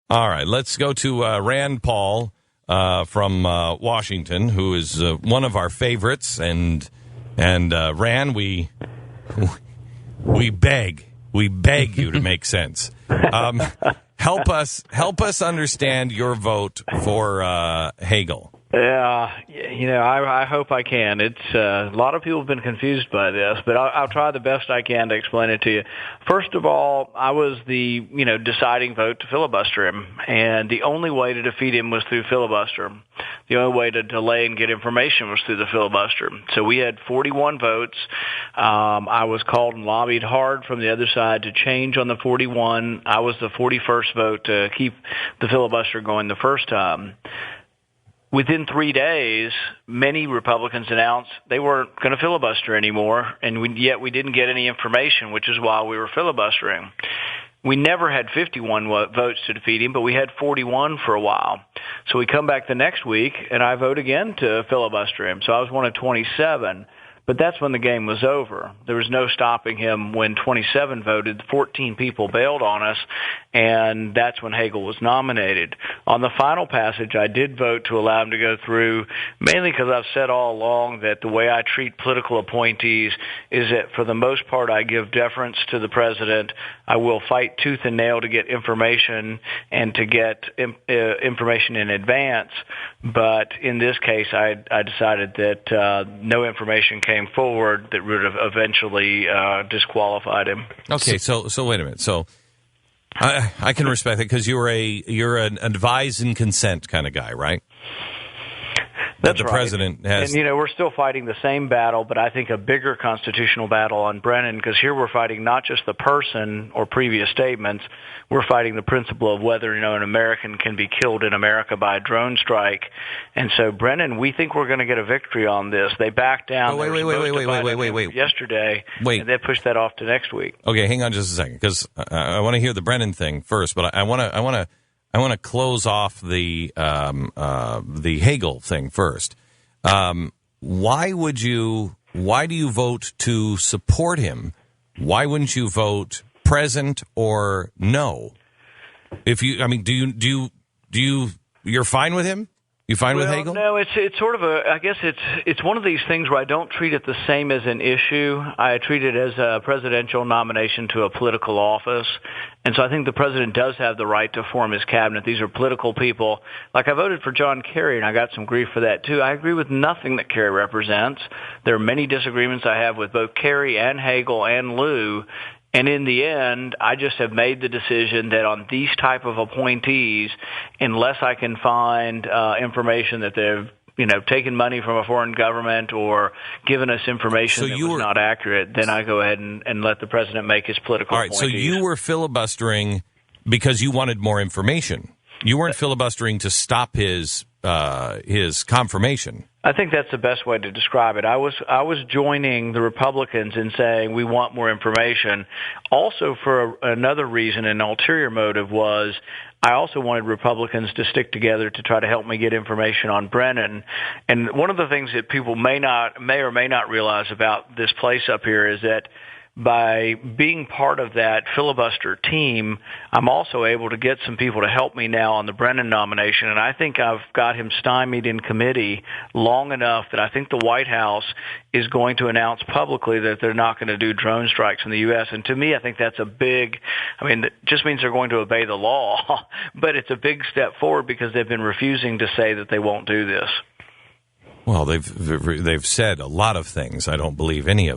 All right, let's go to Rand Paul from Washington, who is one of our favorites. And Rand, we beg you to make sense. Help us understand your vote for Hagel. Yeah, I hope I can. It's a lot of people have been confused by this, but I'll try the best I can to explain it to you. First of all, I was the deciding vote to filibuster him, and the only way to defeat him was through filibuster. The only way to delay and get information was through the filibuster. So we had 41 votes. I was called and lobbied hard from the other side to change on the 41. I was the 41st vote to keep the filibuster going the first time. Within 3 days, many Republicans announced they weren't going to filibuster anymore, and yet we didn't get any information, which is why we were filibustering. We never had 51 votes to defeat him, but we had 41 for a while. So we come back the next week, and I vote again to filibuster him. So I was one of 27. But that's when the game was over. There was no stopping him when 27 voted. 14 people bailed on us, and that's when Hagel was nominated. On the final passage, I did vote to allow him to go through, mainly because I've said all along that the way I treat political appointees is that for the most part I give deference to the president. I will fight tooth and nail to get information and to get information in advance. But in this case, I decided that no information came forward that would have eventually disqualified him. Okay, so wait a minute. So I can respect it because you're an advise and consent kind of guy, right? That's the right. President has, and we're still fighting the same battle, but I think a bigger constitutional battle on Brennan, because here we're fighting not just the person or previous statements, we're fighting the principle of whether an American can be killed in America by a drone strike. And so Brennan, we think we're going to get a victory on this. They backed down. Wait. Yesterday, Wait. And they pushed that off to next week. Okay, hang on just a second, because I want to hear the Brennan thing first, but I want to close off the Hagel thing first. Why do you vote to support him? Why wouldn't you vote present or no? You're fine with him? You fine with Hagel? No, it's sort of I guess it's one of these things where I don't treat it the same as an issue. I treat it as a presidential nomination to a political office. And so I think the president does have the right to form his cabinet. These are political people. Like I voted for John Kerry, and I got some grief for that too. I agree with nothing that Kerry represents. There are many disagreements I have with both Kerry and Hagel and Lew. And in the end, I just have made the decision that on these type of appointees, unless I can find information that they've taken money from a foreign government or given us information that was not accurate, then I go ahead and let the president make his political appointees. All right, so you were filibustering because you wanted more information. You weren't filibustering to stop his confirmation. I think that's the best way to describe it. I was joining the Republicans in saying we want more information. Also, for another reason, an ulterior motive was I also wanted Republicans to stick together to try to help me get information on Brennan. And one of the things that people may or may not realize about this place up here is that by being part of that filibuster team, I'm also able to get some people to help me now on the Brennan nomination. And I think I've got him stymied in committee long enough that I think the White House is going to announce publicly that they're not going to do drone strikes in the U.S. And to me, I think that's it just means they're going to obey the law, but it's a big step forward because they've been refusing to say that they won't do this. Well, they've said a lot of things. I don't believe any of